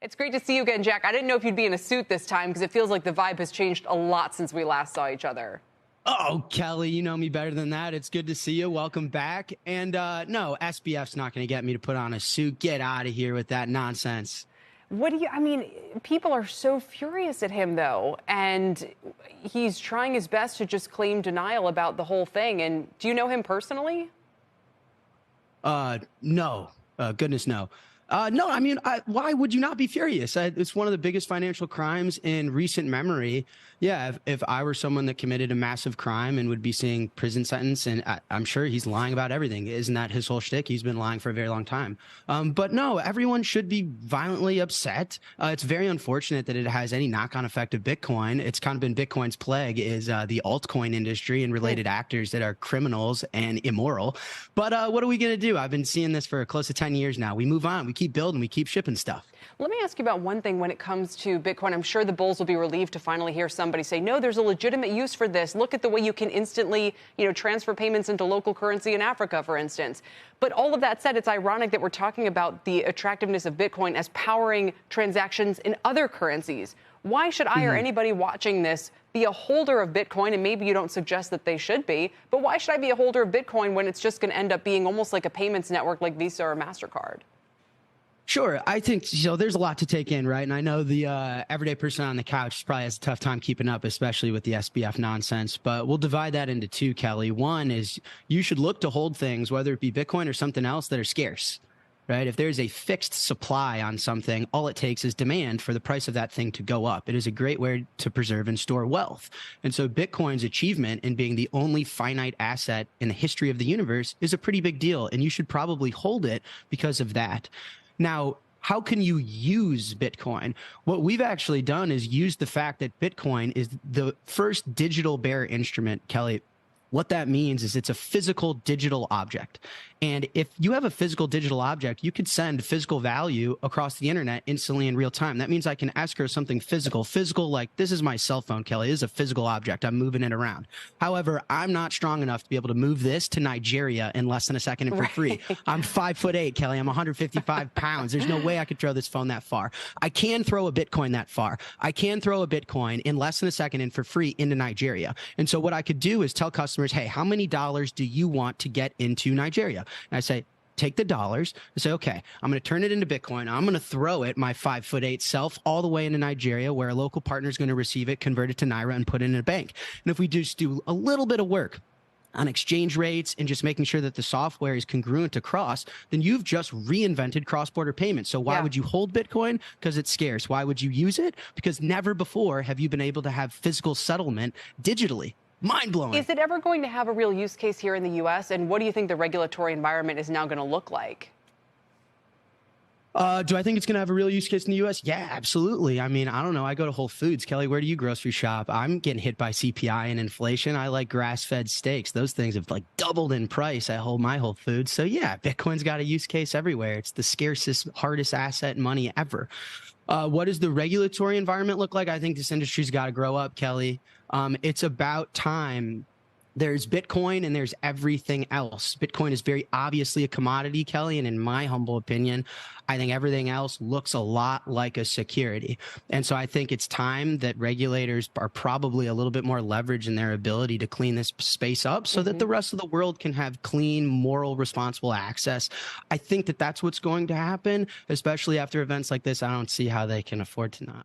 It's great to see you again, Jack. I didn't know if you'd be in a suit this time because it feels like the vibe has changed a lot since we last saw each other. Oh, Kelly, you know me better than that. It's good to see you. Welcome back. And no, SBF's not going to get me to put on a suit. Get out of here with that nonsense. I mean, people are so furious at him, though, and he's trying his best to just claim denial about the whole thing. And do you know him personally? No. Goodness, no. No, I mean, why would you not be furious? It's one of the biggest financial crimes in recent memory. Yeah, if I were someone that committed a massive crime and would be seeing prison sentence, and I'm sure he's lying about everything. Isn't that his whole shtick? He's been lying for a very long time. But no, everyone should be violently upset. It's very unfortunate that it has any knock-on effect of Bitcoin. It's kind of been Bitcoin's plague is the altcoin industry and related actors that are criminals and immoral. But what are we going to do? I've been seeing this for close to 10 years now. We move on. We keep building. We keep shipping stuff. Let me ask you about one thing when it comes to Bitcoin. I'm sure the bulls will be relieved to finally hear somebody say, no, there's a legitimate use for this. Look at the way you can instantly, transfer payments into local currency in Africa, for instance. But all of that said, it's ironic that we're talking about the attractiveness of Bitcoin as powering transactions in other currencies. Why should I or anybody watching this be a holder of Bitcoin? And maybe you don't suggest that they should be, but why should I be a holder of Bitcoin when it's just going to end up being almost like a payments network like Visa or MasterCard? Sure. I think there's a lot to take in, right? And I know the everyday person on the couch probably has a tough time keeping up, especially with the SBF nonsense. But we'll divide that into two, Kelly. One is you should look to hold things, whether it be Bitcoin or something else, that are scarce, right? If there's a fixed supply on something, all it takes is demand for the price of that thing to go up. It is a great way to preserve and store wealth. And so Bitcoin's achievement in being the only finite asset in the history of the universe is a pretty big deal. And you should probably hold it because of that. Now, how can you use Bitcoin? What we've actually done is use the fact that Bitcoin is the first digital bearer instrument, Kelly. What that means is it's a physical digital object. And if you have a physical digital object, you could send physical value across the internet instantly in real time. That means I can escrow something physical. Physical, like this is my cell phone, Kelly. This is a physical object. I'm moving it around. However, I'm not strong enough to be able to move this to Nigeria in less than a second and for free. I'm 5'8", Kelly. I'm 155 pounds. There's no way I could throw this phone that far. I can throw a Bitcoin that far. I can throw a Bitcoin in less than a second and for free into Nigeria. And so what I could do is tell customers, hey, how many dollars do you want to get into Nigeria? And I say, take the dollars. I say, okay, I'm going to turn it into Bitcoin. I'm going to throw it, my 5'8" self, all the way into Nigeria, where a local partner is going to receive it, convert it to Naira, and put it in a bank. And if we just do a little bit of work on exchange rates and just making sure that the software is congruent across, then you've just reinvented cross-border payments. So why would you hold Bitcoin? Because it's scarce. Why would you use it? Because never before have you been able to have physical settlement digitally. Mind-blowing. Is it ever going to have a real use case here in the U.S.? And what do you think the regulatory environment is now going to look like? Do I think it's going to have a real use case in the U.S.? Yeah, absolutely. I mean, I don't know. I go to Whole Foods. Kelly, where do you grocery shop? I'm getting hit by CPI and inflation. I like grass-fed steaks. Those things have like doubled in price at my Whole Foods. So yeah, Bitcoin's got a use case everywhere. It's the scarcest, hardest asset money ever. What does the regulatory environment look like? I think this industry's got to grow up, Kelly. It's about time. There's Bitcoin and there's everything else. Bitcoin is very obviously a commodity, Kelly, and in my humble opinion, I think everything else looks a lot like a security. And so I think it's time that regulators are probably a little bit more leverage in their ability to clean this space up so that the rest of the world can have clean, moral, responsible access. I think that that's what's going to happen, especially after events like this. I don't see how they can afford to not.